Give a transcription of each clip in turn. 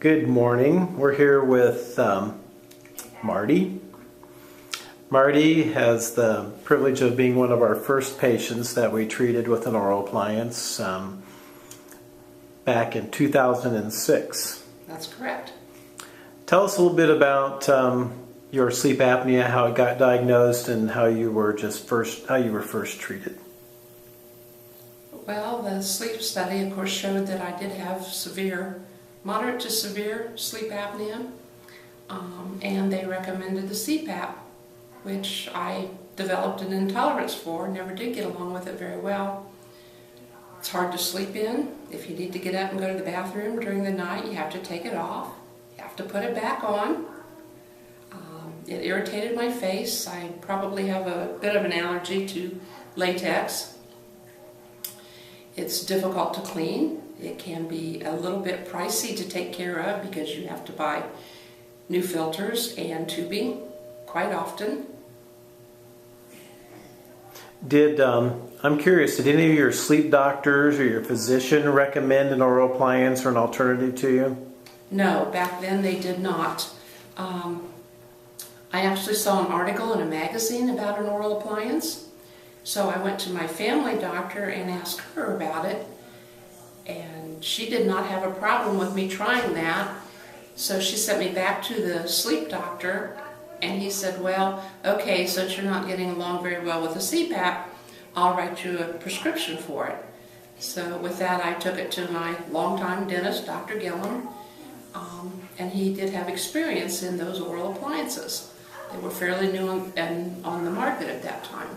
Good morning. We're here with Marty. Marty has the privilege of being one of our first patients that we treated with an oral appliance back in 2006. That's correct. Tell us a little bit about your sleep apnea, how it got diagnosed, and how you were first treated. Well, the sleep study, of course, showed that I did have moderate to severe sleep apnea, and they recommended the C-PAP, which I developed an intolerance for, never did get along with it very well. It's hard to sleep in. If you need to get up and go to the bathroom during the night, you have to take it off. You have to put it back on. It irritated my face. I probably have a bit of an allergy to latex. It's difficult to clean. It can be a little bit pricey to take care of because you have to buy new filters and tubing quite often. I'm curious, did any of your sleep doctors or your physician recommend an oral appliance or an alternative to you? No, back then they did not. I actually saw an article in a magazine about an oral appliance, so I went to my family doctor and asked her about it, and she did not have a problem with me trying that, so she sent me back to the sleep doctor, and he said, well, okay, since you're not getting along very well with the C-PAP, I'll write you a prescription for it. So with that, I took it to my longtime dentist, Dr. Gillum, and he did have experience in those oral appliances. They were fairly new and on the market at that time.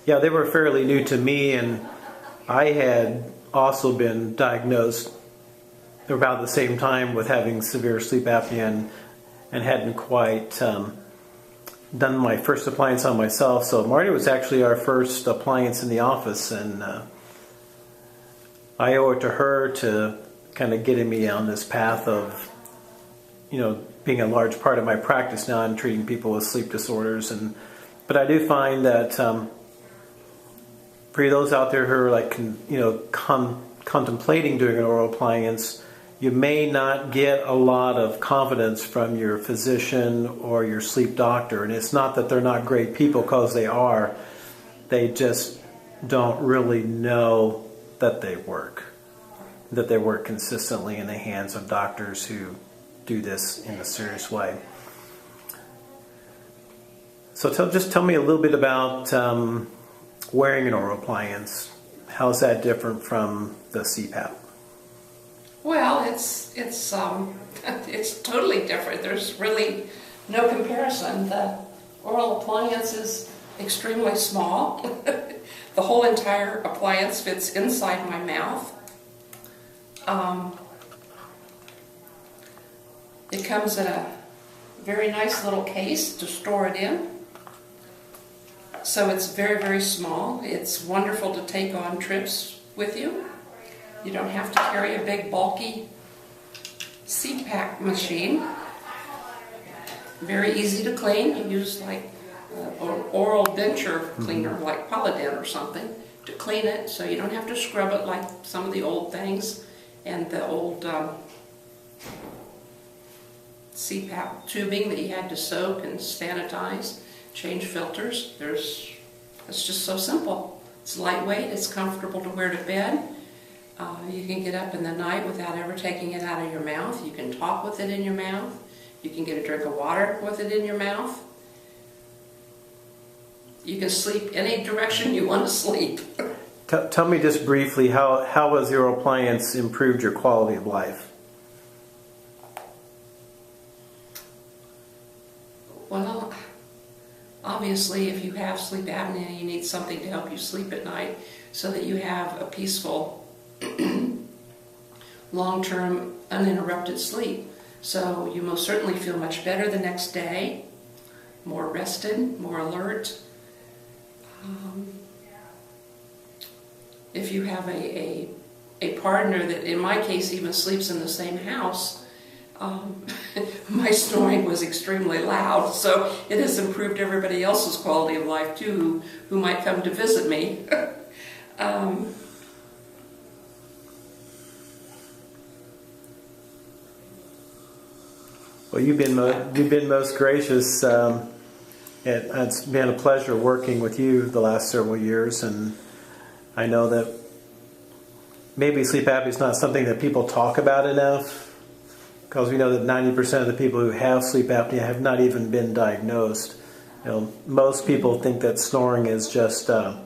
Yeah, they were fairly new to me, and I had also been diagnosed about the same time with having severe sleep apnea and hadn't quite done my first appliance on myself. So Marty was actually our first appliance in the office, and I owe it to her to kind of getting me on this path of, being a large part of my practice now. I'm treating people with sleep disorders, but I do find that for those out there who are contemplating doing an oral appliance, you may not get a lot of confidence from your physician or your sleep doctor. And it's not that they're not great people, because they are. They just don't really know that they work consistently in the hands of doctors who do this in a serious way. So just tell me a little bit about wearing an oral appliance. How's that different from the C-PAP? Well, it's totally different. There's really no comparison. The oral appliance is extremely small. The whole entire appliance fits inside my mouth. It comes in a very nice little case to store it in. So it's very, very small. It's wonderful to take on trips with you. You don't have to carry a big, bulky C-PAP machine. Very easy to clean. You use like an oral denture cleaner, like Polydent or something, to clean it, so you don't have to scrub it like some of the old things and the old C-PAP tubing that you had to soak and sanitize, change filters. It's just so simple. It's lightweight, it's comfortable to wear to bed. You can get up in the night without ever taking it out of your mouth. You can talk with it in your mouth. You can get a drink of water with it in your mouth. You can sleep any direction you want to sleep. Tell me just briefly, how has your appliance improved your quality of life? Well, obviously, if you have sleep apnea, you need something to help you sleep at night so that you have a peaceful, long-term, uninterrupted sleep. So you most certainly feel much better the next day, more rested, more alert. If you have a partner that, in my case, even sleeps in the same house, my snoring was extremely loud, so it has improved everybody else's quality of life too, who might come to visit me. Well, you've been most gracious. It's been a pleasure working with you the last several years, and I know that maybe sleep apnea is not something that people talk about enough, because we know that 90% of the people who have sleep apnea have not even been diagnosed. Most people think that snoring is just a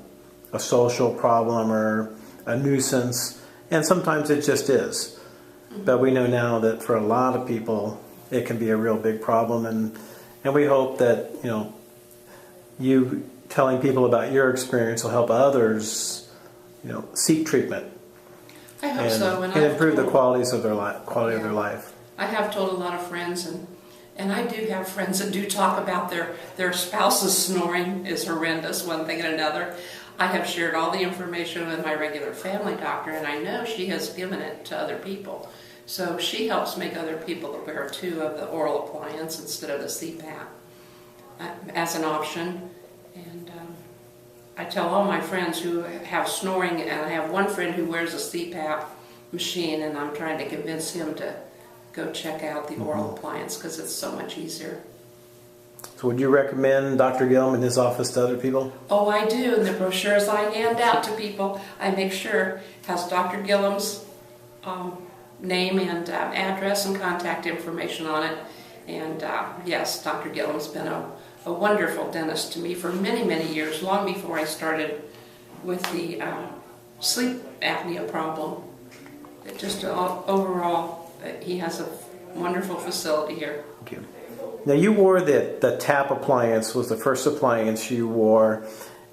social problem or a nuisance, and sometimes it just is. But we know now that for a lot of people, it can be a real big problem, and we hope that you telling people about your experience will help others, seek treatment. I hope so, and improve the quality of their life. I have told a lot of friends, and I do have friends that do talk about their spouse's snoring is horrendous, one thing and another. I have shared all the information with my regular family doctor, and I know she has given it to other people. So she helps make other people aware too of the oral appliance instead of the C-PAP as an option. And I tell all my friends who have snoring, and I have one friend who wears a C-PAP machine, and I'm trying to convince him to go check out the oral appliance because it's so much easier. So would you recommend Dr. Gillum and his office to other people? Oh, I do. And the brochures I hand out to people, I make sure has Dr. Gillum's name and address and contact information on it. And yes, Dr. Gillum's been a wonderful dentist to me for many, many years, long before I started with the sleep apnea problem. It just overall, he has a wonderful facility here. Thank you. Now you wore the tap appliance was the first appliance you wore.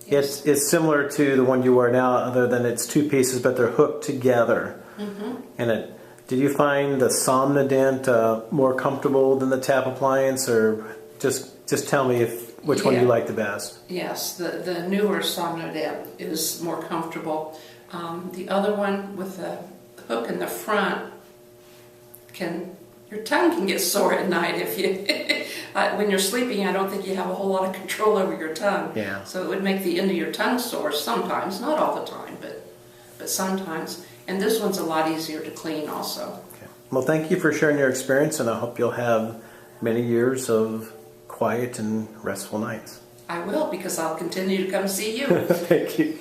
Yes. It's similar to the one you wear now, other than it's two pieces, but they're hooked together. Mm-hmm. And did you find the Somnodent more comfortable than the tap appliance, or just tell me which one you like the best? Yes, the newer Somnodent is more comfortable. The other one with the hook in the front your tongue can get sore at night if you when you're sleeping. I don't think you have a whole lot of control over your tongue. Yeah. So it would make the end of your tongue sore sometimes, not all the time, but sometimes. And this one's a lot easier to clean also. Okay. Well, thank you for sharing your experience, and I hope you'll have many years of quiet and restful nights. I will, because I'll continue to come see you. Thank you.